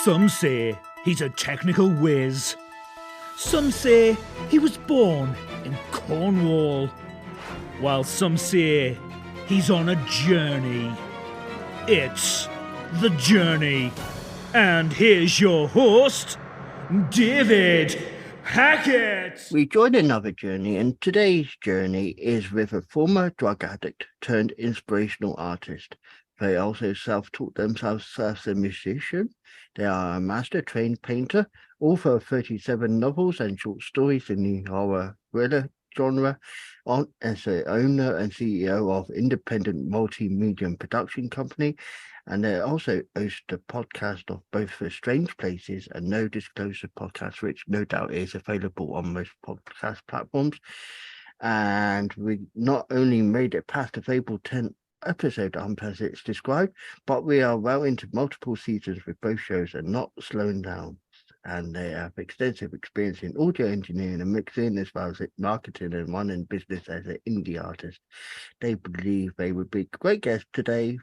Some say he's a technical whiz. Some say he was born in Cornwall. While some say he's on a journey. It's The Journey. And here's your host, David Hackett. We join another journey, and today's journey is with a former drug addict turned inspirational artist. They also self-taught themselves as a musician. They are a master-trained painter, author of 37 novels and short stories in the horror thriller genre, as the owner and CEO of independent multi-medium production company, and they also host a podcast of both the Strange Places and No Disclosure podcast, which no doubt is available on most podcast platforms. And we not only made it past the fabled 10th episode as it's described, but we are well into multiple seasons with both shows and not slowing down. And they have extensive experience in audio engineering and mixing, as well as marketing and running business as an indie artist. They believe they would be great guests today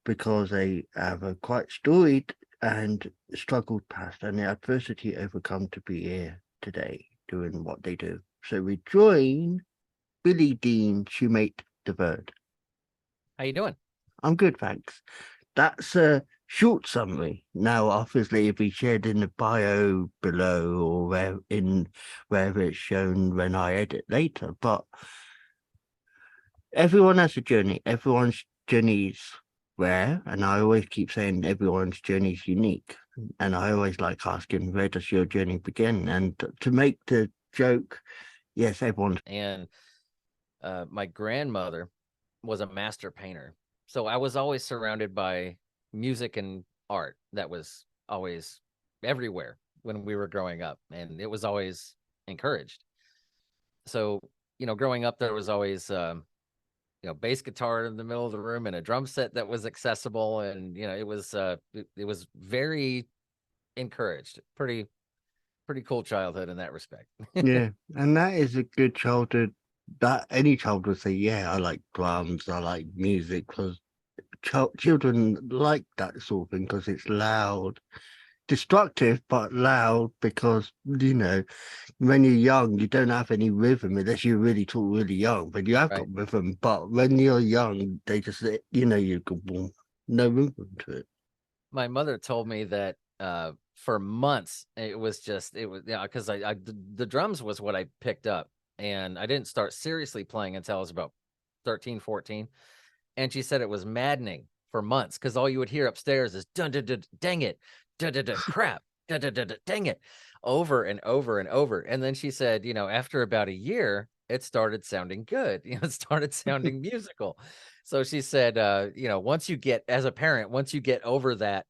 because they have a quite storied and struggled past and the adversity overcome to be here today doing what they do. So we join Billie Dean, shoemate the bird. How you doing? I'm good, thanks. That's a short summary. Now, obviously, it'll be shared in the bio below or wherever it's shown when I edit later. But everyone has a journey. Everyone's journey is rare, and I always keep saying everyone's journey is unique. And I always like asking, where does your journey begin? And to make the joke, yes, everyone's. And my grandmother was a master painter. So I was always surrounded by music and art that was always everywhere when we were growing up. And it was always encouraged. So, growing up, there was always, bass guitar in the middle of the room and a drum set that was accessible. And, it was very encouraged. Pretty cool childhood in that respect. Yeah. And that is a good childhood. That any child would say, yeah, I like drums, I like music, because children like that sort of thing because it's loud, destructive, but loud because, when you're young, you don't have any rhythm unless you really talk really young, but you have got rhythm. But when you're young, they just, you go, boom, no rhythm to it. My mother told me that for months, because the drums was what I picked up. And I didn't start seriously playing until I was about 13, 14. And she said it was maddening for months because all you would hear upstairs is dun dun dun, dang it, dun dun dun, crap, dun dun dun, dang it, over and over and over. And then she said, after about a year, it started sounding good. It started sounding musical. So she said, once you get over that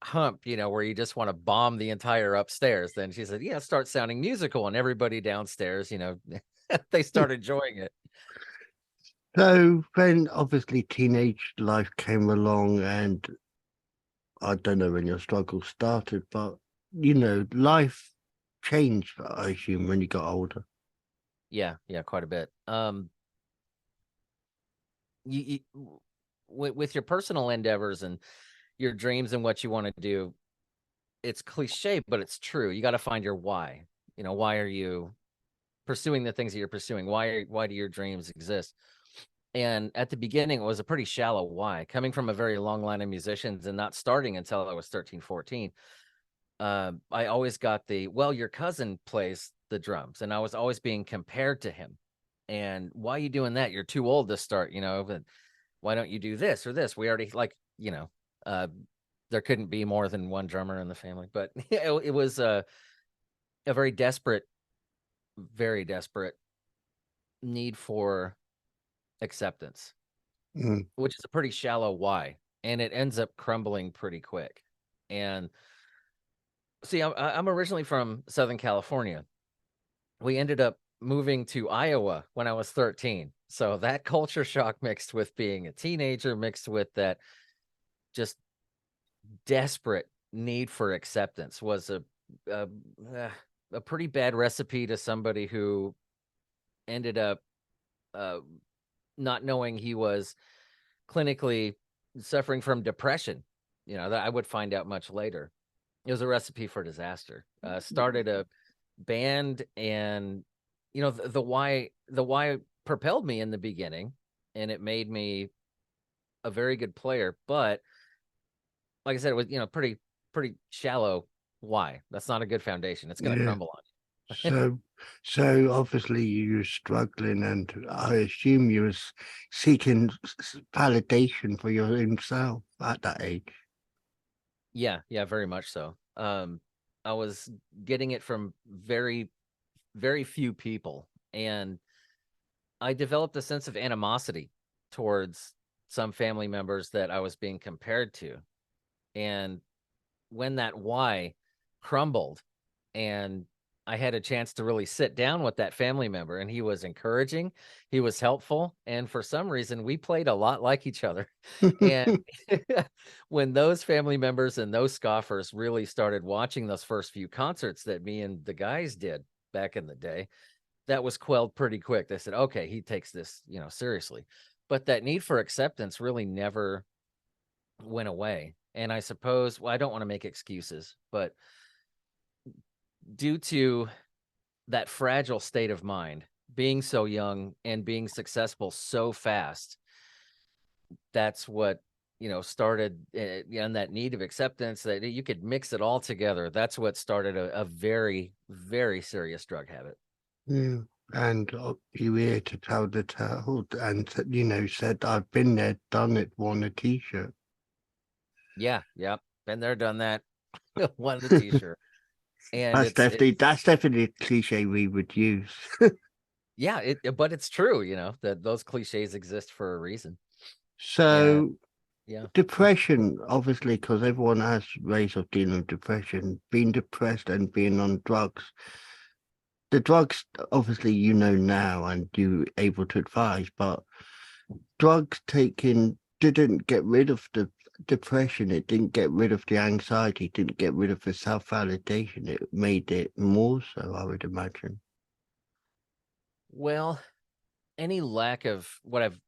hump, where you just want to bomb the entire upstairs, then she said, yeah, start sounding musical, and everybody downstairs, they start enjoying it. So then obviously teenage life came along, and I don't know when your struggle started, but life changed, I assume, when you got older. Yeah, quite a bit. You with your personal endeavors and your dreams and what you want to do, it's cliche, but it's true. You got to find your why. Why are you pursuing the things that you're pursuing? Why do your dreams exist? And at the beginning, it was a pretty shallow why. Coming from a very long line of musicians and not starting until I was 13, 14, I always got your cousin plays the drums, and I was always being compared to him. And why are you doing that? You're too old to start, but why don't you do this or this? We already there couldn't be more than one drummer in the family, but it was a very desperate need for acceptance, which is a pretty shallow why, and it ends up crumbling pretty quick. And see, I'm originally from Southern California. We ended up moving to Iowa when I was 13. So that culture shock mixed with being a teenager, mixed with that just desperate need for acceptance, was a pretty bad recipe to somebody who ended up not knowing he was clinically suffering from depression that I would find out much later. It was a recipe for disaster. Started a band, and the why propelled me in the beginning, and it made me a very good player. But like I said, it was pretty shallow why. That's not a good foundation. It's going to Yeah. crumble on you. So obviously you were struggling, and I assume you was seeking validation for your own self at that age. Yeah, very much so. I was getting it from very, very few people, and I developed a sense of animosity towards some family members that I was being compared to. And when that why crumbled, and I had a chance to really sit down with that family member, and he was encouraging, he was helpful, and for some reason we played a lot like each other. And when those family members and those scoffers really started watching those first few concerts that me and the guys did back in the day, that was quelled pretty quick. They said, okay, he takes this, seriously. But that need for acceptance really never went away. And I suppose, well, I don't want to make excuses, but due to that fragile state of mind, being so young and being successful so fast, that's what, started, and that need of acceptance, that you could mix it all together. That's what started a very, very serious drug habit. Yeah. And you were here to tell the tale, and said, I've been there, done it, won a T-shirt. Yeah, been there, done that. Won the T-shirt. And that's definitely a cliche we would use. yeah, but it's true, that those cliches exist for a reason. So Yeah. depression, obviously, because everyone has ways of dealing with depression, being depressed and being on drugs. The drugs, obviously, now, and you're able to advise, but drugs taking didn't get rid of the depression. It didn't get rid of the anxiety. It didn't get rid of the self-validation. It made it more so, I would imagine. Well, any lack of what I've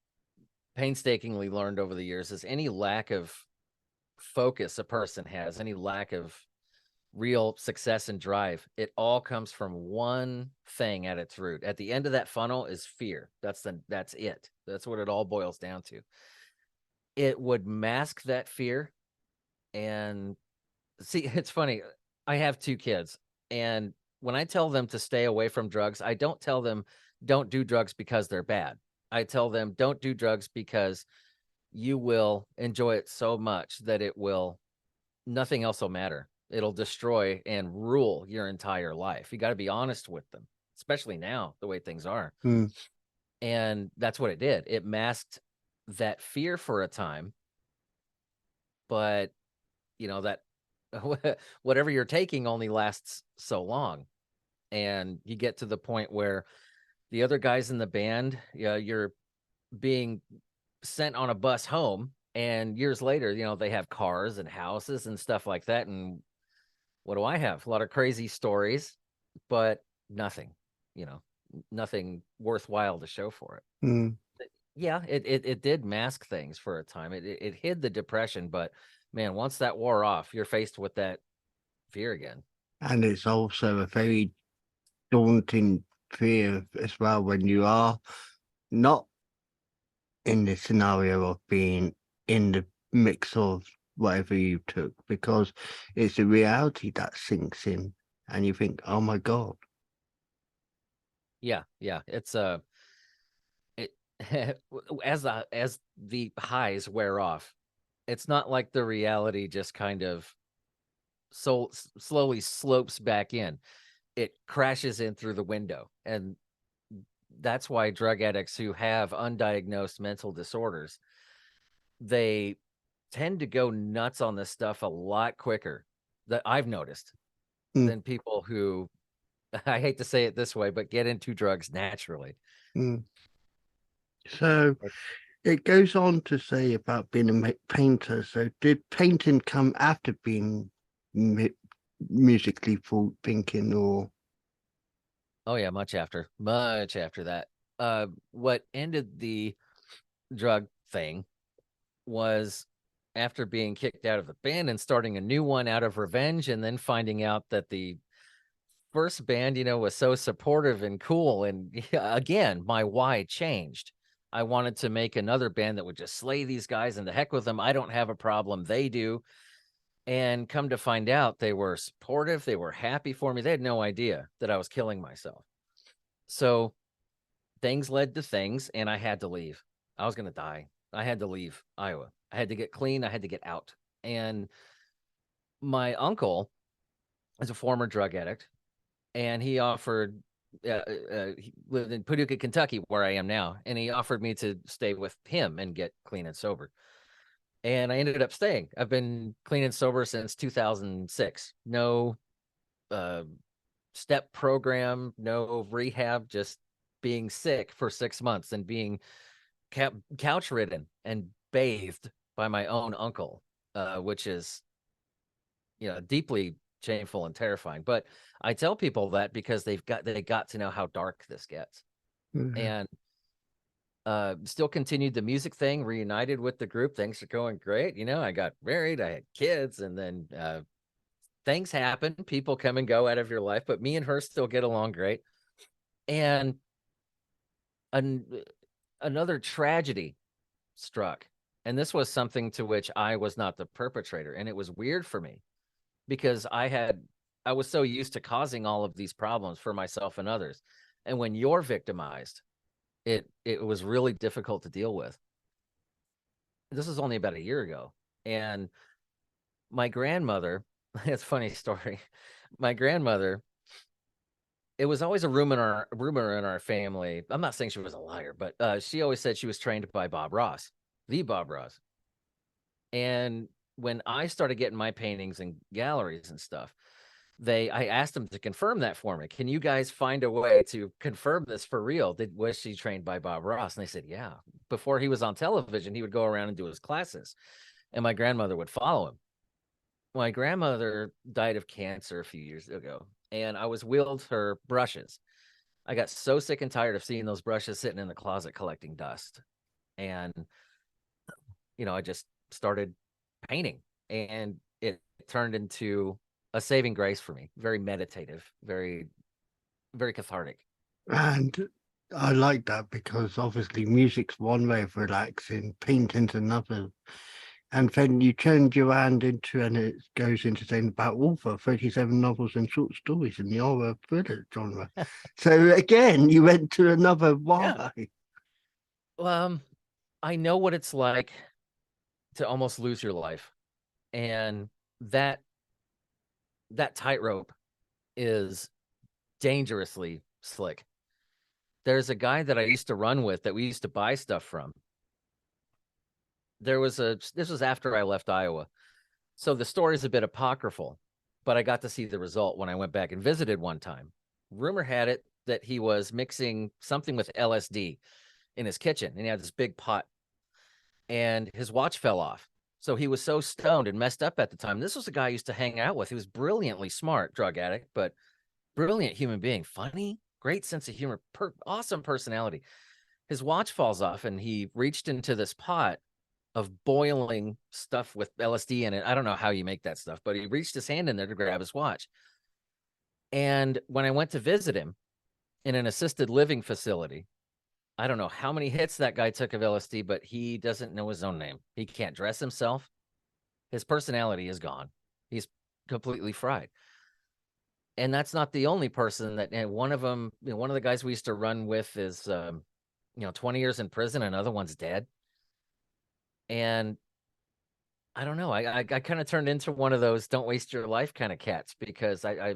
painstakingly learned over the years is any lack of focus a person has, any lack of real success and drive, it all comes from one thing at its root. At the end of that funnel is fear. That's it. That's what it all boils down to. It would mask that fear. And see, it's funny. I have 2 kids, and when I tell them to stay away from drugs, I don't tell them don't do drugs because they're bad. I tell them don't do drugs because you will enjoy it so much that nothing else will matter. It'll destroy and rule your entire life. You got to be honest with them, especially now, the way things are. Mm. And that's what it did. It masked that fear for a time, but that whatever you're taking only lasts so long. And you get to the point where the other guys in the band, you're being sent on a bus home, and years later, they have cars and houses and stuff like that. And what do I have? A lot of crazy stories, but nothing, nothing worthwhile to show for it. Mm. Yeah, it did mask things for a time. It hid the depression, but man, once that wore off, you're faced with that fear again. And it's also a very daunting fear as well when you are not in the scenario of being in the mix of whatever you took, because it's a reality that sinks in and you think, oh my God. Yeah. It's it as the highs wear off, it's not like the reality just kind of slowly slopes back in. It crashes in through the window. And that's why drug addicts who have undiagnosed mental disorders, they tend to go nuts on this stuff a lot quicker, that I've noticed, than people who, I hate to say it this way, but get into drugs naturally. So it goes on to say about being a painter. So did painting come after being musically thinking, or? Oh yeah, much after that. What ended the drug thing was after being kicked out of the band and starting a new one out of revenge, and then finding out that the first band, was so supportive and cool. And again, my why changed. I wanted to make another band that would just slay these guys, and the heck with them. I don't have a problem. They do. And come to find out, they were supportive. They were happy for me. They had no idea that I was killing myself. So things led to things, and I had to leave. I was going to die. I had to leave Iowa. I had to get clean. I had to get out. And my uncle is a former drug addict, and he offered, he lived in Paducah, Kentucky, where I am now, and he offered me to stay with him and get clean and sober. And I ended up staying. I've been clean and sober since 2006. No step program, no rehab, just being sick for 6 months and being couch ridden and bathed by my own uncle, which is, deeply shameful and terrifying. But I tell people that because they got to know how dark this gets. And still continued the music thing, reunited with the group. Things are going great. I got married, I had kids, and then things happen. People come and go out of your life, but me and her still get along great. And another tragedy struck. And this was something to which I was not the perpetrator. And it was weird for me because I was so used to causing all of these problems for myself and others. And when you're victimized, it was really difficult to deal with. This was only about a year ago. And my grandmother, it's a funny story. My grandmother, it was always a rumor in our family. I'm not saying she was a liar, but she always said she was trained by Bob Ross, the Bob Ross. And when I started getting my paintings in galleries and stuff, I asked them to confirm that for me. Can you guys find a way to confirm this for real? Was she trained by Bob Ross? And they said, yeah. Before he was on television, he would go around and do his classes, and my grandmother would follow him. My grandmother died of cancer a few years ago, and I was wheeled her brushes. I got so sick and tired of seeing those brushes sitting in the closet collecting dust. And, I just started painting, and it turned into a saving grace for me. Very meditative, very, very cathartic. And I like that because obviously music's one way of relaxing, painting's another. And then you turned your hand into, and it goes into saying about author, 37 novels and short stories in the horror thriller genre. So again, you went to another why. Yeah. I know what it's like to almost lose your life. And that tightrope is dangerously slick. There's a guy that I used to run with that we used to buy stuff from. This was after I left Iowa. So the story is a bit apocryphal, but I got to see the result when I went back and visited one time. Rumor had it that he was mixing something with LSD in his kitchen, and he had this big pot, and his watch fell off. So he was so stoned and messed up at the time. This was a guy I used to hang out with. He was brilliantly smart, drug addict, but brilliant human being, funny, great sense of humor, awesome personality. His watch falls off, and he reached into this pot of boiling stuff with LSD in it. I don't know how you make that stuff, but he reached his hand in there to grab his watch. And when I went to visit him in an assisted living facility, I don't know how many hits that guy took of LSD, but he doesn't know his own name. He can't dress himself. His personality is gone. He's completely fried. And that's not the only person that, and one of them, one of the guys we used to run with is, 20 years in prison. Another one's dead. And I don't know. I kind of turned into one of those don't waste your life kind of cats because I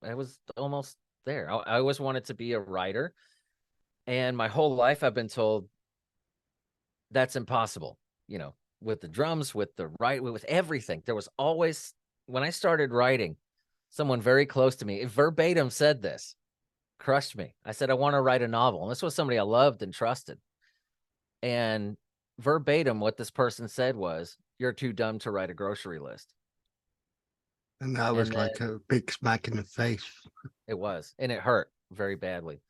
was almost there. I always wanted to be a writer. And my whole life I've been told that's impossible, with the drums, with everything. There was always, when I started writing, someone very close to me, verbatim said this, crushed me. I said, I want to write a novel. And this was somebody I loved and trusted. And verbatim, what this person said was, you're too dumb to write a grocery list. And that was like a big smack in the face. It was. And it hurt very badly.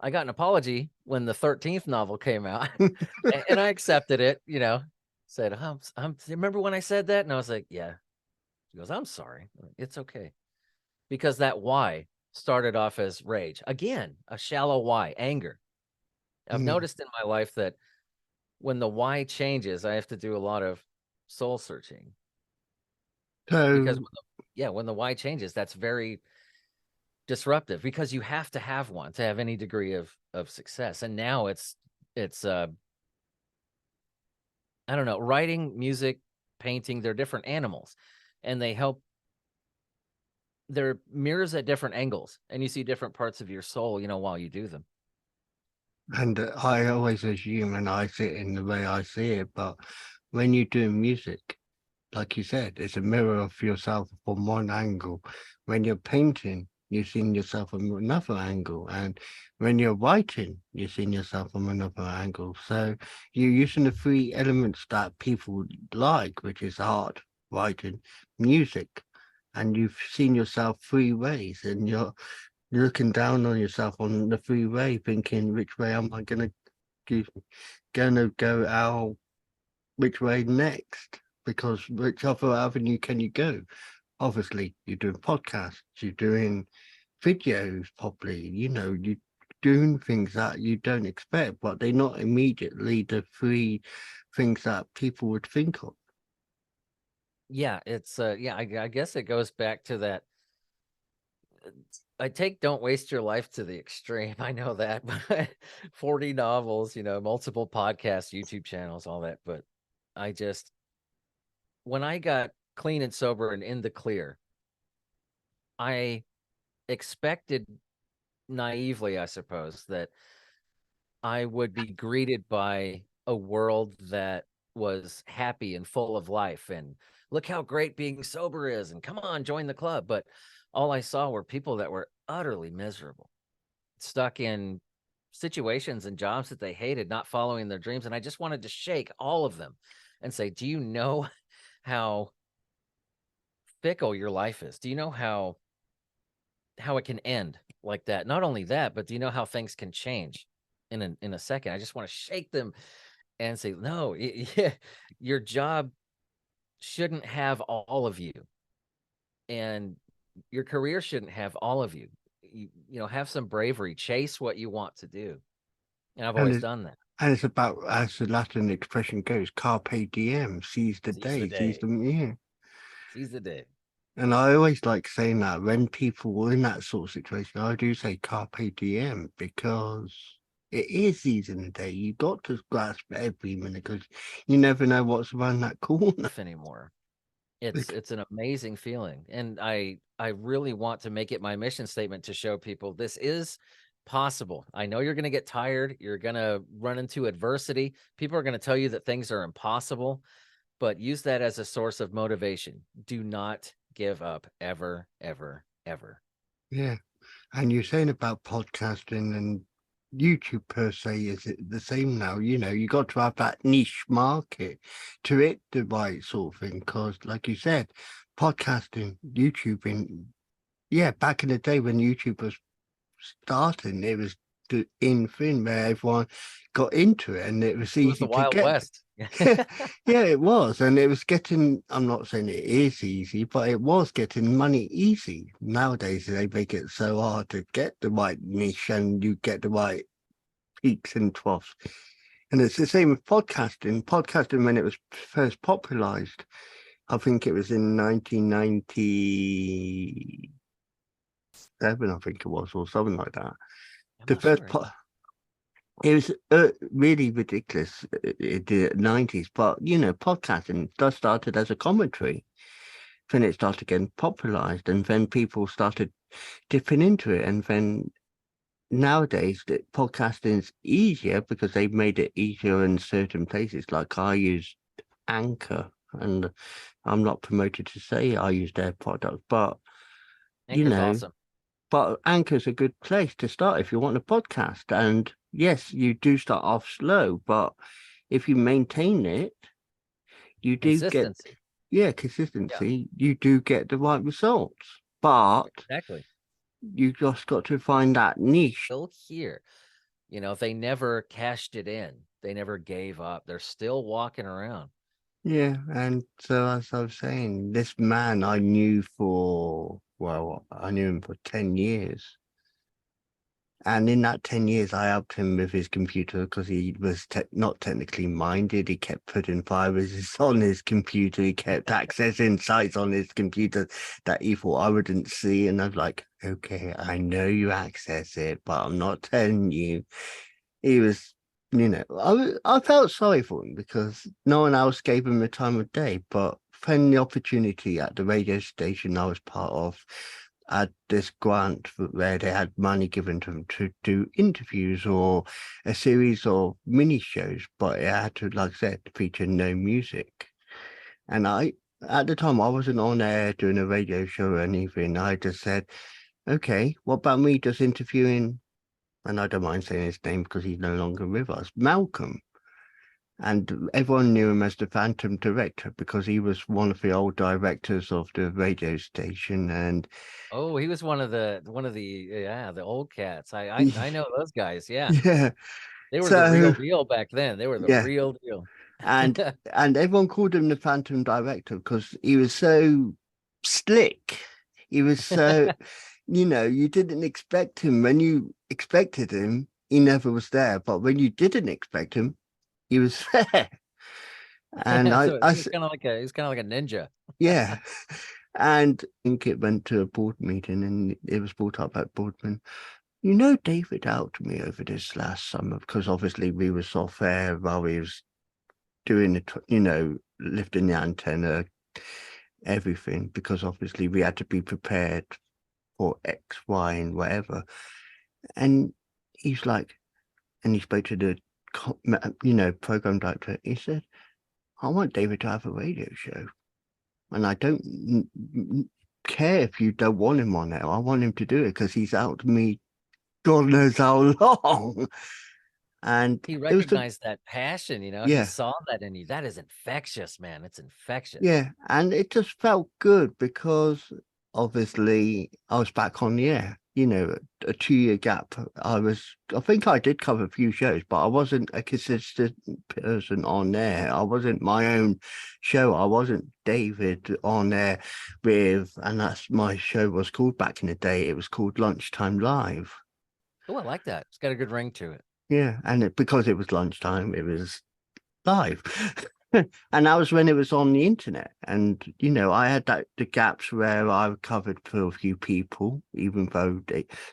I got an apology when the 13th novel came out and I accepted it, said, remember when I said that? And I was like, yeah. She goes, I'm sorry. I'm like, it's okay. Because that why started off as rage. Again, a shallow why, anger. I've Mm. noticed in my life that when the why changes, I have to do a lot of soul searching. Because So, when the why changes, that's very disruptive because you have to have one to have any degree of success. And now it's I don't know, writing, music, painting, they're different animals, and they're mirrors at different angles, and you see different parts of your soul, while you do them. and I always assume, and I see it in the way I see it, but when you're doing music, like you said, it's a mirror of yourself from one angle. When you're painting, you're seeing yourself from another angle. And when you're writing, you're seeing yourself from another angle. So you're using the three elements that people like, which is art, writing, music. And you've seen yourself three ways, and you're looking down on yourself on the three way, thinking, which way am I gonna go out? Which way next? Because which other avenue can you go? Obviously, you're doing podcasts, you're doing videos, probably, you're doing things that you don't expect, but they're not immediately the three things that people would think of. Yeah, it's I guess it goes back to that. I take don't waste your life to the extreme. I know that, but 40 novels, multiple podcasts, YouTube channels, all that. But I just, when I got clean and sober and in the clear, I expected naively, I suppose, that I would be greeted by a world that was happy and full of life. And look how great being sober is. And come on, join the club. But all I saw were people that were utterly miserable, stuck in situations and jobs that they hated, not following their dreams. And I just wanted to shake all of them and say, do you know how fickle your life is? Do you know how it can end like that? Not only that, but do you know how things can change in a second? I just want to shake them and say, no, yeah, your job shouldn't have all of you, and your career shouldn't have all of you. Have some bravery, chase what you want to do. And I've And always it's, done that. and it's about, as the Latin expression goes, carpe diem, seize the Seize the day, seize day. the year. Seize the day. And I always like saying that when people were in that sort of situation, I do say carpe diem because it is season the day. You got to grasp every minute because you never know what's around that corner. Anymore. It's an amazing feeling. And I really want to make it my mission statement to show people this is possible. I know you're going to get tired. You're going to run into adversity. People are going to tell you that things are impossible, but use that as a source of motivation. Do not give up ever, ever, ever. Yeah. And you're saying about podcasting and YouTube per se, is it the same now? You got to have that niche market to hit the right sort of thing. Because, like you said, podcasting, YouTubing, yeah, back in the day when YouTube was starting, it was the in thing where everyone got into it and it was It was the easy to Wild get. West. Yeah, it was. And it was getting, I'm not saying it is easy, but it was getting money easy. Nowadays, they make it so hard to get the right niche and you get the right peaks and troughs. And it's the same with podcasting. Podcasting, when it was first popularized, I think it was in 1997, I think it was, or something like that. I'm The not first sure. It was really ridiculous in the 90s, but podcasting just started as a commentary. Then it started getting popularized, and then people started dipping into it. And then nowadays, the podcasting is easier because they've made it easier in certain places. Like I use Anchor, and I'm not promoted to say I use their product, but you Anchor's know, awesome. but Anchor's a good place to start if you want a podcast. And yes, you do start off slow, but if you maintain it, you do get, Consistency. yeah, Yeah, consistency. You do get the right results. But exactly. you just got to find that niche. Still here. They never cashed it in. They never gave up. They're still walking around. Yeah, and so as I was saying, this man I knew I knew him for 10 years. And in that 10 years, I helped him with his computer because he was not technically minded. He kept putting viruses on his computer. He kept accessing sites on his computer that he thought I wouldn't see. And I was like, okay, I know you access it, but I'm not telling you. He was, I felt sorry for him because no one else gave him the time of day. But when the opportunity at the radio station I was part of, had this grant where they had money given to them to do interviews or a series of mini shows, but it had to, like I said, feature no music. And at the time, I wasn't on air doing a radio show or anything. I just said, okay, what about me just interviewing? And I don't mind saying his name because he's no longer with us, Malcolm. And everyone knew him as the Phantom Director because he was one of the old directors of the radio station. And Oh, he was the old cats. I know those guys. Yeah, yeah, they were the real so deal back then. They were the yeah, real deal. and everyone called him the Phantom Director because he was so slick. He was so, you didn't expect him. When you expected him, he never was there. But when you didn't expect him, he was there. And So he was kind of like a ninja. yeah. And I think it went to a board meeting and it was brought up at boardman. David helped me over this last summer because obviously we were off air while we was doing it, lifting the antenna, everything, because obviously we had to be prepared for X, Y, and whatever. And he's like, and he spoke to the, program director. He said, I want David to have a radio show. And I don't care if you don't want him on there. I want him to do it because he's helped me God knows how long. And He it was recognized that passion, he yeah, saw that in you. That is infectious, man. It's infectious. yeah. And it just felt good because obviously I was back on the air, a 2 year gap. I think I did cover a few shows, but I wasn't a consistent person on there. I wasn't my own show. I wasn't David on there and that's my show was called back in the day. It was called Lunchtime Live. Oh, I like that. It's got a good ring to it. Yeah. And because it was lunchtime, it was live. And that was when it was on the internet. And, I had the gaps where I covered for a few people, even though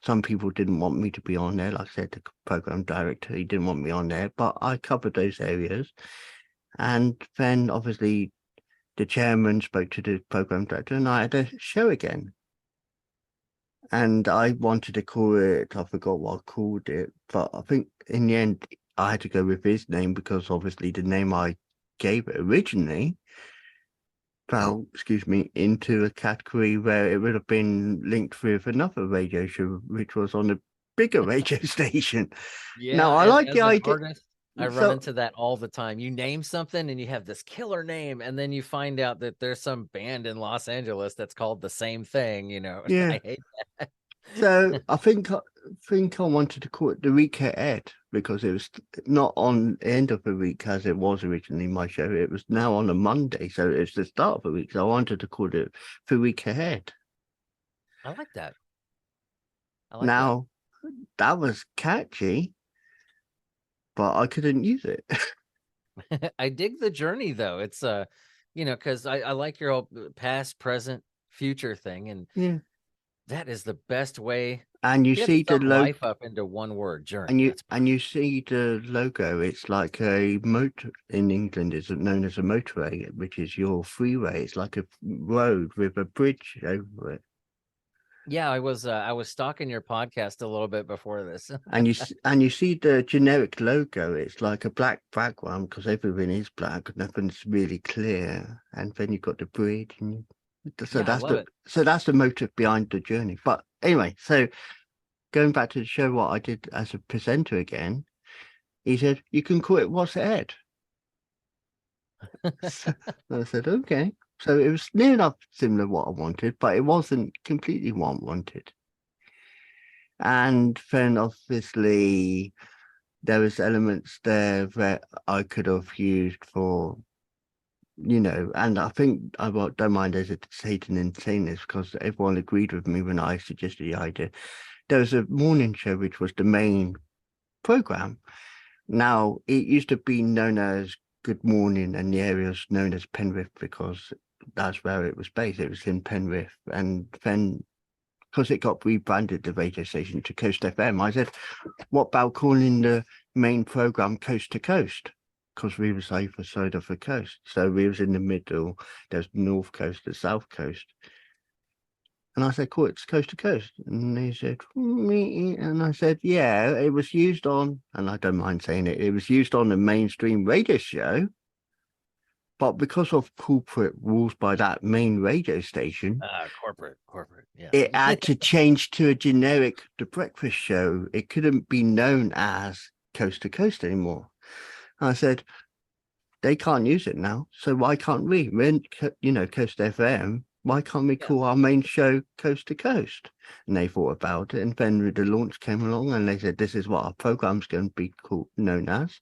some people didn't want me to be on there. Like I said, the program director, he didn't want me on there, but I covered those areas. And then obviously the chairman spoke to the program director and I had a show again. And I wanted to call it, I forgot what I called it, but I think in the end I had to go with his name because obviously the name I gave it originally fell, into a category where it would have been linked with another radio show, which was on a bigger radio station. Now, Yeah, I like the as an idea. artist, I run So, into that all the time. You name something and you have this killer name, and then you find out that there's some band in Los Angeles that's called the same thing, yeah. I hate that. So I think I wanted to call it the week ahead because it was not on the end of the week as it was originally my show. It was now on a Monday, so it's the start of the week. So I wanted to call it the week ahead. I like that. Now that was catchy, but I couldn't use it. I dig the journey though. It's because I like your whole past, present, future thing, and Yeah. that is the best way. And you You have to see the sum life up into one word, journey. That's and you see the logo. It's like a motor in England. It's known as a motorway, which is your freeway. It's like a road with a bridge over it. yeah. I was stalking your podcast a little bit before this. And you see the generic logo. It's like a black background because everything is black. Nothing's really clear. And then you've got the bridge, and so Yeah, I love it. that's the motive behind the journey. But anyway, so going back to the show, what I did as a presenter again, he said, you can call it What's Ahead. So I said, okay. So it was near enough similar what I wanted, but it wasn't completely what I wanted. And then obviously there was elements there that I could have used for and I think don't mind hesitating in saying this because everyone agreed with me when I suggested the idea. There was a morning show which was the main program. Now, it used to be known as Good Morning, and the area was known as Penrith because that's where it was based. It was in Penrith. And then, because it got rebranded, the radio station, to Coast FM, I said, what about calling the main program Coast to Coast? Because we was either side of the coast. So we was in the middle. There's the North Coast, the South Coast. And I said, cool, it's Coast to Coast. And they said, me. And I said, yeah, it was used on, and I don't mind saying it, it was used on the mainstream radio show. But because of corporate rules by that main radio station, corporate, yeah. it had to change to a generic The Breakfast Show. It couldn't be known as Coast to Coast anymore. And I said, they can't use it now. So why can't we? We're in, Coast FM. Why can't we call our main show Coast to Coast? And they thought about it. And then the launch came along and they said, this is what our program's going to be known as.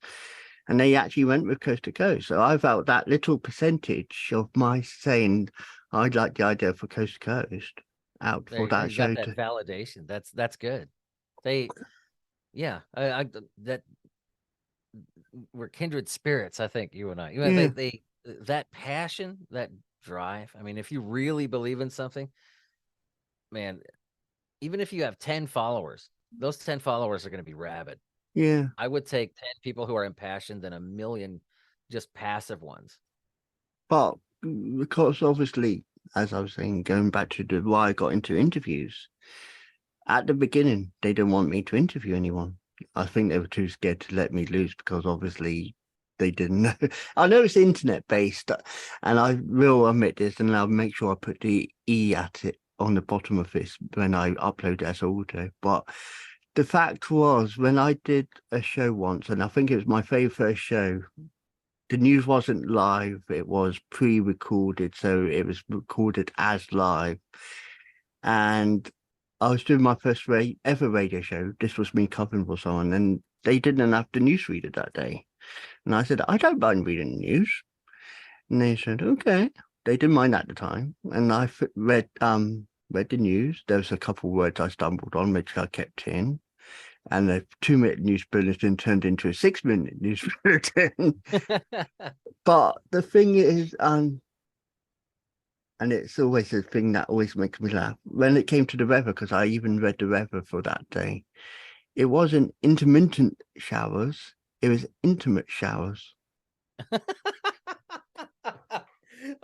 And they actually went with Coast to Coast. So I felt that little percentage of my saying, I'd like the idea for Coast to Coast out for that show. Got that validation. That's good. I that we're kindred spirits, I think, you and I. They that passion, that drive. I mean, if you really believe in something, man, even if you have 10 followers, those 10 followers are going to be rabid. Yeah. I would take 10 people who are impassioned than a million just passive ones. But because obviously, as I was saying, going back to why I got into interviews, at the beginning, they didn't want me to interview anyone. I think they were too scared to let me loose because obviously they didn't know. I know it's internet based, and I will admit this, and I'll make sure I put the E at it on the bottom of this when I upload it as audio. But the fact was, when I did a show once, and I think it was my very first show, the news wasn't live, it was pre-recorded, so it was recorded as live. And I was doing my first ever radio show. This was me covering for someone, and they didn't have the newsreader that day. And I said, I don't mind reading the news. And they said, okay. They didn't mind at the time. And I read the news. There was a couple of words I stumbled on, which I kept in. And a 2-minute news bulletin turned into a 6-minute news bulletin. But the thing is, and it's always a thing that always makes me laugh, when it came to the weather, because I even read the weather for that day, it wasn't intermittent showers, it was intimate showers. Oh,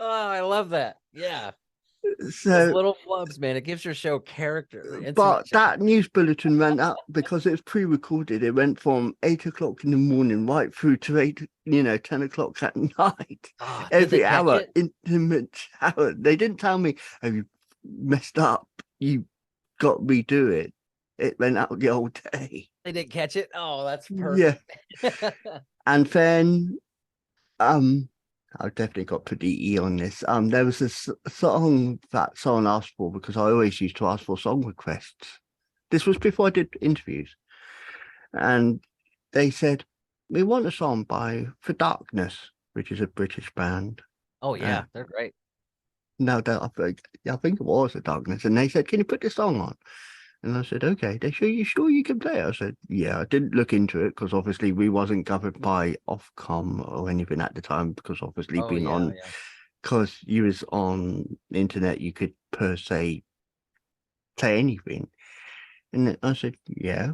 I love that. Yeah. So those little flubs, man, it gives your show character. But that news bulletin went up because it was pre-recorded. It went from 8 o'clock in the morning right through to 10 o'clock at night. Oh, every hour, intimate shower. They didn't tell me, oh, you messed up, you got to redo it. It went out the whole day. They didn't catch it. Oh, that's perfect. Yeah. And then I've definitely got to put the E on this. There was a song that someone asked for because I always used to ask for song requests. This was before I did interviews. And they said, we want a song by For Darkness, which is a British band. Oh, yeah, they're great. No, I think it was The Darkness. And they said, can you put this song on? And I said, okay. They said, you sure you can play it? I said, yeah. I didn't look into it because obviously we wasn't covered by Ofcom or anything at the time because obviously because you was on the internet, you could per se play anything. And I said, yeah.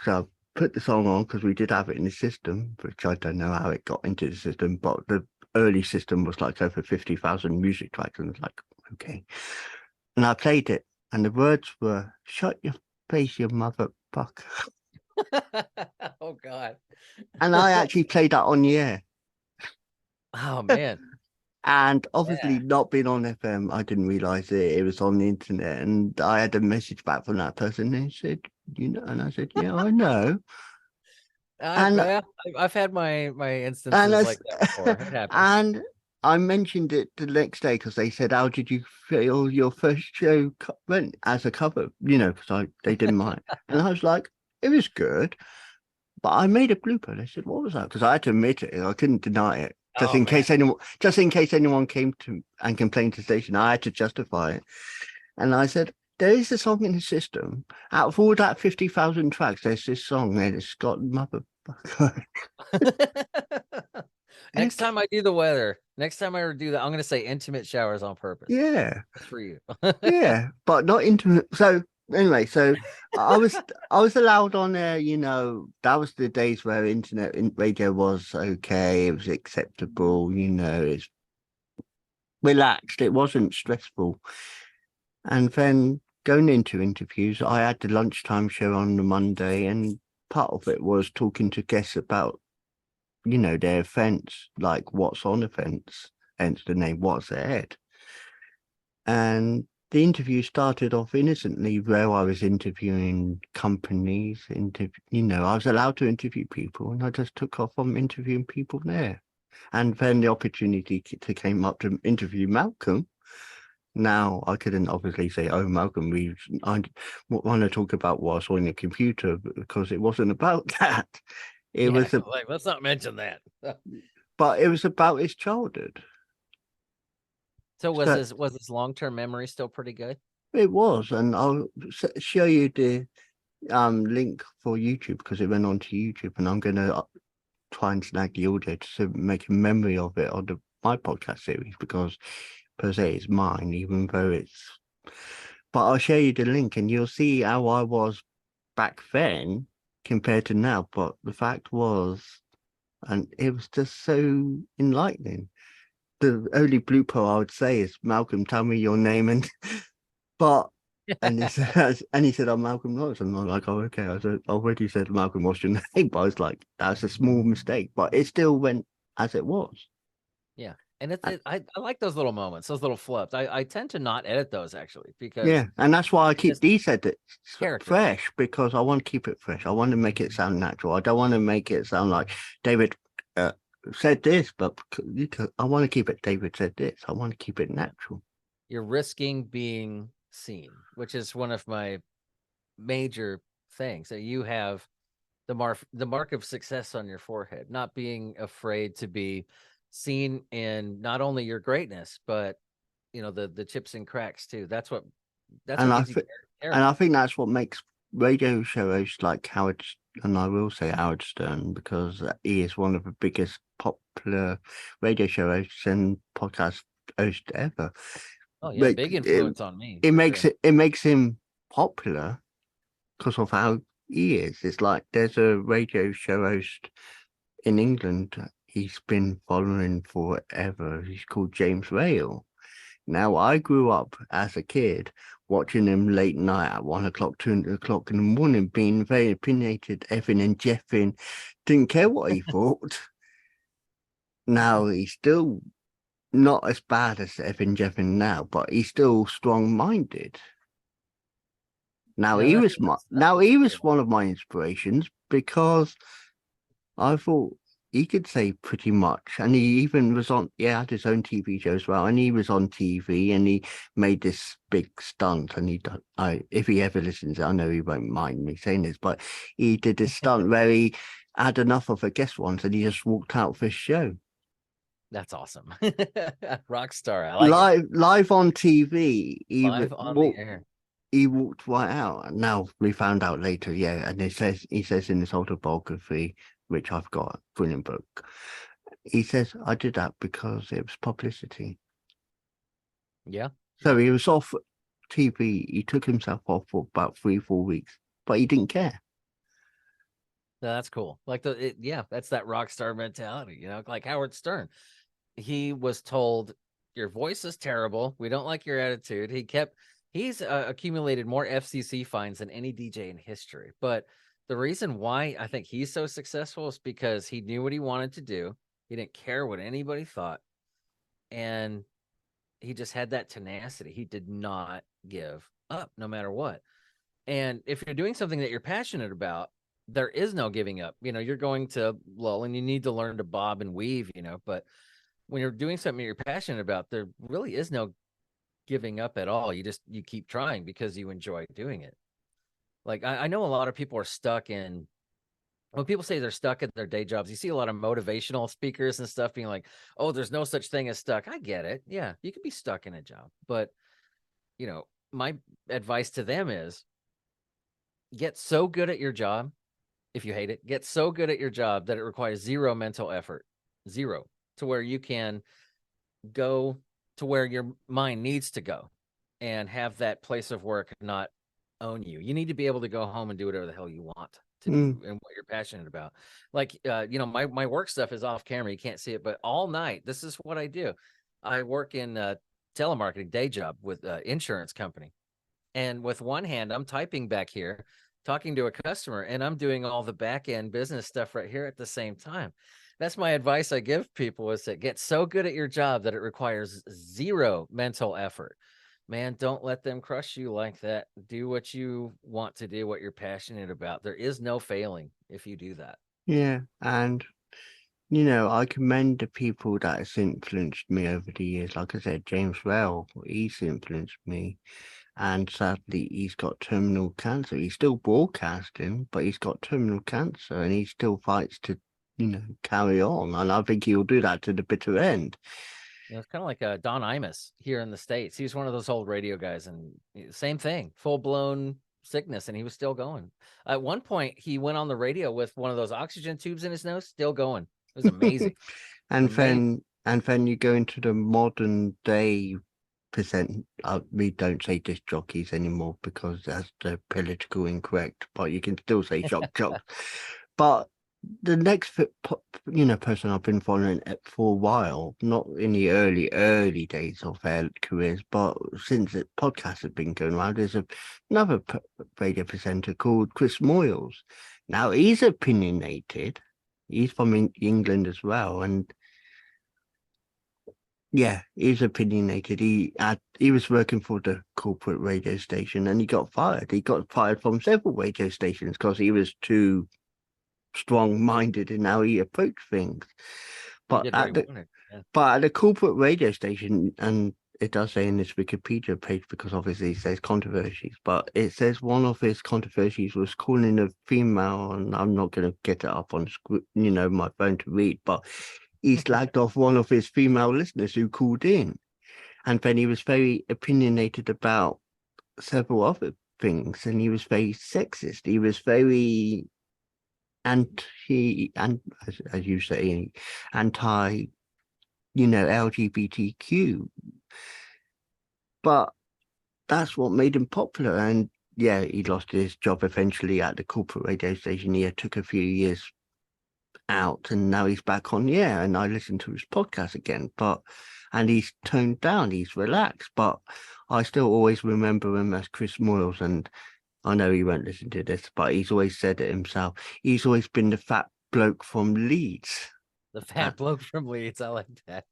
So I put the song on because we did have it in the system, which I don't know how it got into the system, but the early system was like over 50,000 music tracks. And it's like, okay. And I played it. And the words were, shut your face, you motherfucker. Oh, God. And I actually played that on the air. Oh, man. And obviously not being on FM, I didn't realise it was on the internet. And I had a message back from that person. They said, and I said, yeah, I know. I've had my instances like that before. It happens. And I mentioned it the next day because they said, how did you feel your first show went as a cover? Because they didn't mind. And I was like, it was good. But I made a blooper. They said, what was that? Because I had to admit it. I couldn't deny it. just Oh in man. case anyone came to and complained to the station. I had to justify it, and I said, there is a song in the system. Out of all that 50,000 tracks, there's this song, and it's got motherfucker. Next time I do the weather, next time I ever do that, I'm gonna say intimate showers on purpose. Yeah, Just for you. yeah, but not intimate. So anyway, so I was allowed on there. You know, that was the days where radio was okay. It was acceptable. You know, it's relaxed. It wasn't stressful. And then going into interviews, I had the lunchtime show on the Monday, and part of it was talking to guests about, you know, their events, like what's on events, hence the name What's Ahead. And the interview started off innocently, where I was interviewing companies, you know, I was allowed to interview people, and I just took off on interviewing people there. And then the opportunity to came up to interview Malcolm. Now I couldn't obviously say, "Oh, Malcolm, I want to talk about what I saw in the computer," because it wasn't about that. It Yeah, was, like, let's not mention that. but it was about his childhood. So So was his long-term memory still pretty good? it was, and I'll show you the link for YouTube because it went on to YouTube, and I'm gonna try and snag the audio to make a memory of it on my podcast series, because per se it's mine, even though it's. But I'll show you the link, and you'll see how I was back then compared to now. But the fact was, and it was just so enlightening. The only blooper I would say is, Malcolm, tell me your name, and but and he said, I'm Malcolm Lawrence. And I'm like, oh, okay. I already said, Malcolm, what's your name? But I was like, that's a small mistake, but it still went as it was. Yeah. And I like those little moments, those little flips. I tend to not edit those actually because Yeah, and that's why I it's keep just these edits character. fresh, because I want to keep it fresh. I want to make it sound natural. I don't want to make it sound like David said this, but I want to keep it. David said this. I want to keep it natural. You're risking being seen, which is one of my major things. That you have the mark of success on your forehead, not being afraid to be seen in not only your greatness, but you know, the chips and cracks too. That's And what I gives you think, and character. I think that's what makes radio show hosts like Howard, and I will say Howard Stern, because he is one of the biggest popular radio show hosts and podcast hosts ever. Oh yeah, Like big influence on me it for makes sure. it makes him popular because of how he is. It's like there's a radio show host in England he's been following forever. He's called James Vale. Now, I grew up as a kid watching him late night at 1 o'clock, 2 o'clock in the morning, being very opinionated, effing and jeffing, didn't care what he thought. Now, he's still not as bad as effing jeffing now, but he's still strong minded. Now, You know, that's he was cool. one of my inspirations, because I thought he could say pretty much, and he even was on. Yeah, had his own TV show as well, and he was on TV, and he made this big stunt. And if he ever listens, I know he won't mind me saying this, but he did this stunt where he had enough of a guest once, and he just walked out of his show That's awesome. Rock star. I like it. live on TV. Live on the air. He walked right out. And now we found out later, yeah, and he says in his autobiography, which I've got, brilliant book. He says, I did that because it was publicity. Yeah. So he was off TV. He took himself off for about 3, 4 weeks, but he didn't care. No, that's cool. Like yeah, that's that rock star mentality, you know, like Howard Stern. He was told, your voice is terrible. We don't like your attitude. He's accumulated more FCC fines than any DJ in history. But the reason why I think he's so successful is because he knew what he wanted to do. He didn't care what anybody thought. And he just had that tenacity. He did not give up no matter what. And if you're doing something that you're passionate about, there is no giving up. You know, you're going to lull and you need to learn to bob and weave, you know, but when you're doing something you're passionate about, there really is no giving up at all. You keep trying because you enjoy doing it. Like I know a lot of people are stuck in when people say they're stuck at their day jobs, you see a lot of motivational speakers and stuff being like, oh, there's no such thing as stuck. I get it. Yeah, you could be stuck in a job. But, my advice to them is get so good at your job. If you hate it, get so good at your job that it requires zero mental effort, zero, to where you can go to where your mind needs to go and have that place of work not own you. You need to be able to go home and do whatever the hell you want to do and what you're passionate about. Like, my work stuff is off camera. You can't see it, but all night, this is what I do. I work in telemarketing day job with insurance company. And with one hand, I'm typing back here, talking to a customer, and I'm doing all the back end business stuff right here at the same time. That's my advice I give people, is to get so good at your job that it requires zero mental effort. Man, don't let them crush you like that. Do what you want to do, what you're passionate about. There is no failing if you do that. Yeah, and I commend the people that has influenced me over the years. Like I said, James Well, he's influenced me. And sadly, he's got terminal cancer. He's still broadcasting, but he's got terminal cancer, and he still fights to, carry on. And I think he'll do that to the bitter end. It's kind of like Don Imus here in the States. He was one of those old radio guys, and same thing, full-blown sickness, and he was still going. At one point, he went on the radio with one of those oxygen tubes in his nose, still going. It was amazing. and then you go into the modern day we don't say disc jockeys anymore because that's the political incorrect, but you can still say shock jocks. But the next person I've been following for a while, not in the early days of their careers, but since the podcast has been going around, there's another radio presenter called Chris Moyles. Now he's opinionated. He's from England as well, and yeah, he's opinionated. He was working for the corporate radio station, and he got fired. He got fired from several radio stations because he was too strong-minded in how he approached things. But at the corporate radio station, and it does say in this Wikipedia page, because obviously it says controversies, but it says one of his controversies was calling a female, and I'm not going to get it up on my phone to read, but he slagged off one of his female listeners who called in. And then he was very opinionated about several other things, and he was very sexist. He was very as you say, anti, LGBTQ. But that's what made him popular. And yeah, he lost his job eventually at the corporate radio station. He took a few years out, and now he's back on the air, and I listen to his podcast again, and he's toned down, he's relaxed, but I still always remember him as Chris Moyles. And I know he won't listen to this, but he's always said it himself. He's always been the fat bloke from Leeds. The fat bloke from Leeds. I like that.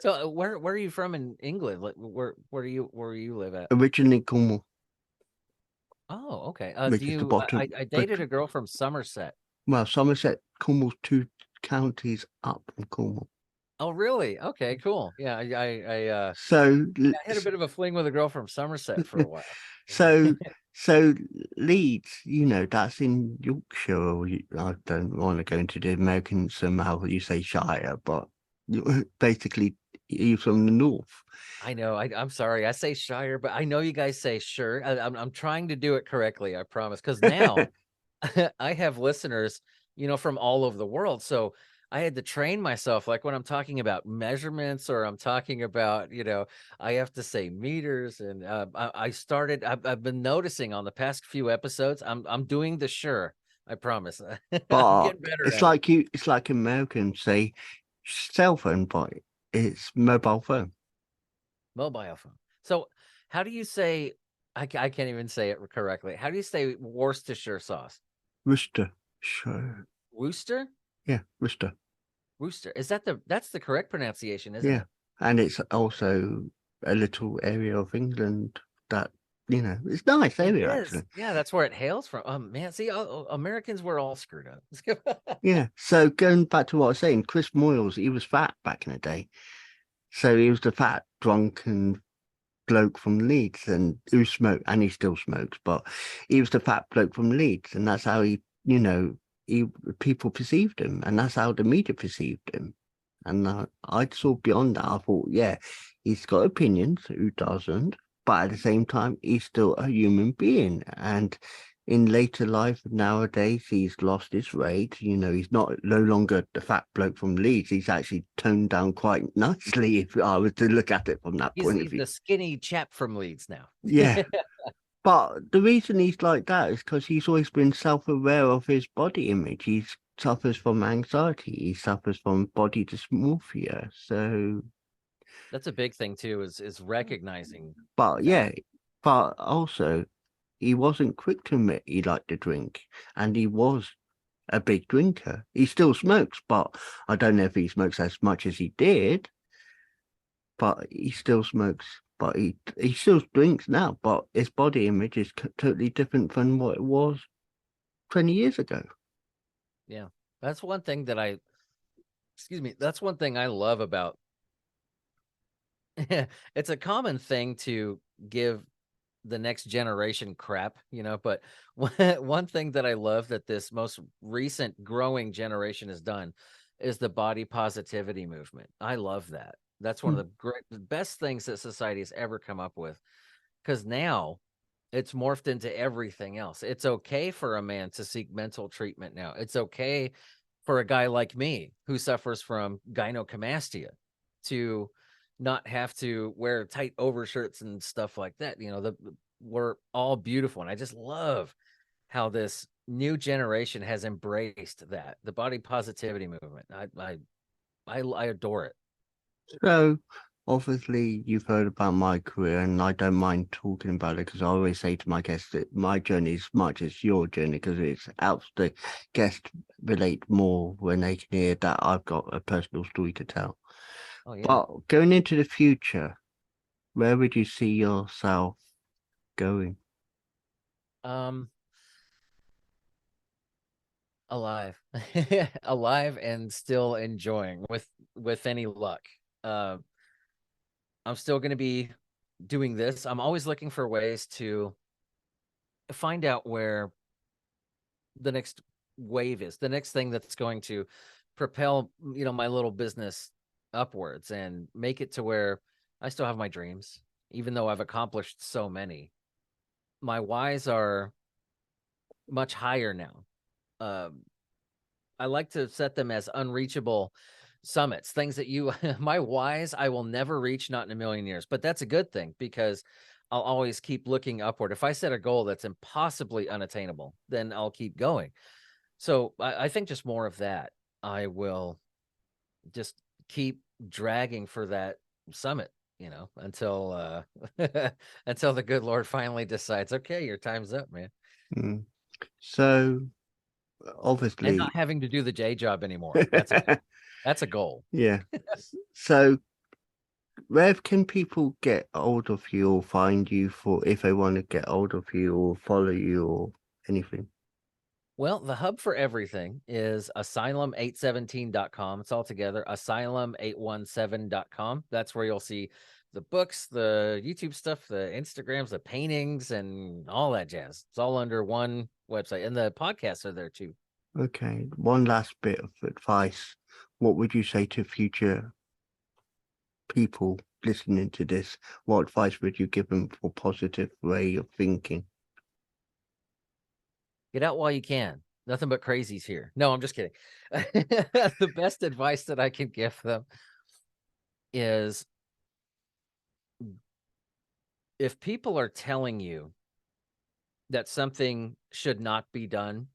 So where are you from in England? Where do you live at? Originally Cornwall. Oh, okay. I dated a girl from Somerset. Well, Somerset, Cornwall's 2 counties up from Cornwall. Oh, really? Okay, cool. Yeah, I had a bit of a fling with a girl from Somerset for a while. So Leeds, that's in Yorkshire. I don't want to go into the American somehow you say Shire, but basically you're from the north. I know. I'm sorry. I say Shire, but I know you guys say sure. I'm trying to do it correctly. I promise. Because now I have listeners, from all over the world. So I had to train myself, like when I'm talking about measurements, or I'm talking about, I have to say meters. And I've been noticing on the past few episodes, I'm doing the sure. I promise. But it's like Americans say cell phone, but it's mobile phone. Mobile phone. So how do you say, I can't even say it correctly. How do you say Worcestershire sauce? Worcestershire. Worcester? Yeah, Worcester. Worcester. That's the correct pronunciation, isn't it? Yeah. And it's also a little area of England that, it's a nice area, actually. Yeah, that's where it hails from. Man, see, Americans were all screwed up. Yeah. So going back to what I was saying, Chris Moyles, he was fat back in the day. So he was the fat, drunken bloke from Leeds, and who smoked, and he still smokes, but he was the fat bloke from Leeds, and that's how he, people perceived him, and that's how the media perceived him. And I saw beyond that. I thought, yeah, he's got opinions. Who doesn't? But at the same time, he's still a human being. And in later life, nowadays, he's lost his weight. He's no longer the fat bloke from Leeds. He's actually toned down quite nicely, if I was to look at it from that point of He's view. the skinny chap from Leeds now. Yeah. But the reason he's like that is because he's always been self-aware of his body image. He suffers from anxiety. He suffers from body dysmorphia. So, That's a big thing too, is recognizing. but that. yeah, but also he wasn't quick to admit he liked to drink, and he was a big drinker. He still smokes, but I don't know if he smokes as much as he did. But he still smokes. But he still drinks now. But his body image is totally different from what it was 20 years ago. Yeah, that's one thing that that's one thing I love about. It's a common thing to give the next generation crap, but one thing that I love that this most recent growing generation has done is the body positivity movement. I love that. That's one of the best things that society has ever come up with, because now it's morphed into everything else. It's okay for a man to seek mental treatment now. It's okay for a guy like me who suffers from gynecomastia to not have to wear tight overshirts and stuff like that. We're all beautiful. And I just love how this new generation has embraced that, the body positivity movement. I adore it. So, obviously, you've heard about my career, and I don't mind talking about it because I always say to my guests that my journey is as much as your journey, because it helps the guest relate more when they can hear that I've got a personal story to tell. Oh, yeah. But going into the future, where would you see yourself going? Alive. Alive and still enjoying with any luck. I'm still going to be doing this. I'm always looking for ways to find out where the next wave is, the next thing that's going to propel, my little business upwards and make it to where I still have my dreams, even though I've accomplished so many. My whys are much higher now. I like to set them as unreachable summits, things that my whys I will never reach, not in a million years. But that's a good thing, because I'll always keep looking upward. If I set a goal that's impossibly unattainable, then I'll keep going. So I think just more of that. I will just keep dragging for that summit, until until the good Lord finally decides, okay, your time's up, man. So, And obviously, not having to do the day job anymore. That's a goal. Yeah. So, where can people get hold of you or find you for if they want to get hold of you or follow you or anything? Well, the hub for everything is asylum817.com. It's all together, asylum817.com. That's where you'll see the books, the YouTube stuff, the Instagrams, the paintings, and all that jazz. It's all under one website. And the podcasts are there too. Okay. One last bit of advice. What would you say to future people listening to this? What advice would you give them for positive way of thinking? Get out while you can. Nothing but crazies here. No, I'm just kidding. The best advice that I can give them is, if people are telling you that something should not be done,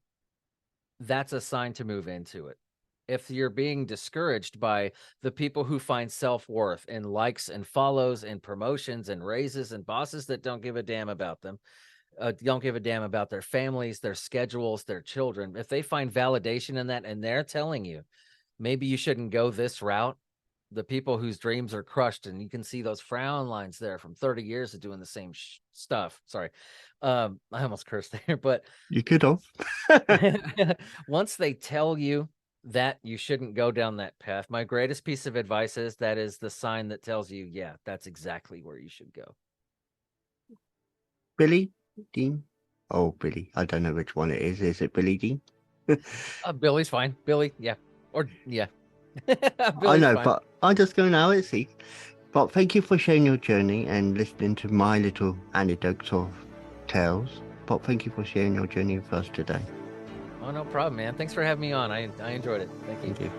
that's a sign to move into it. If you're being discouraged by the people who find self-worth in likes and follows and promotions and raises and bosses that don't give a damn about them, don't give a damn about their families, their schedules, their children, if they find validation in that and they're telling you maybe you shouldn't go this route, the people whose dreams are crushed, and you can see those frown lines there from 30 years of doing the same stuff. Sorry. I almost cursed there, but You could have. once they tell you that you shouldn't go down that path, my greatest piece of advice is that is the sign that tells you, yeah, that's exactly where you should go. Billie Dean? Oh, Billie. I don't know which one it is. Is it Billie Dean? Billy's fine. Billy, yeah. Or, yeah. I Billy's know, fine. but I'm just going now, it's easy. But thank you for sharing your journey and listening to my little anecdotes of tales. But thank you for sharing your journey with us today. Oh, no problem, man. Thanks for having me on. I enjoyed it. Thank you. Thank you.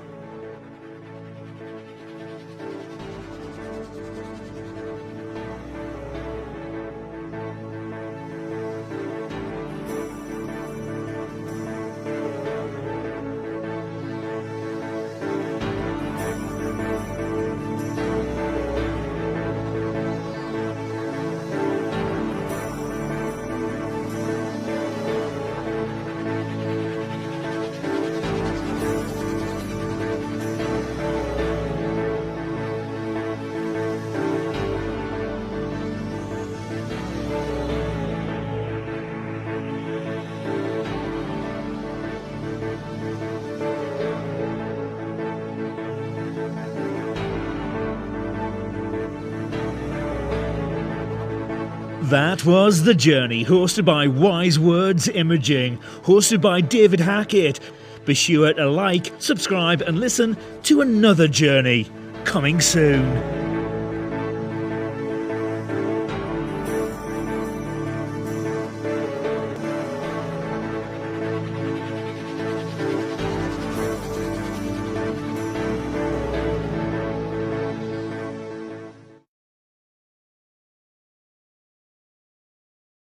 That was The Journey, hosted by Wise Words Imaging, hosted by David Hackett. Be sure to like, subscribe and listen to another journey coming soon.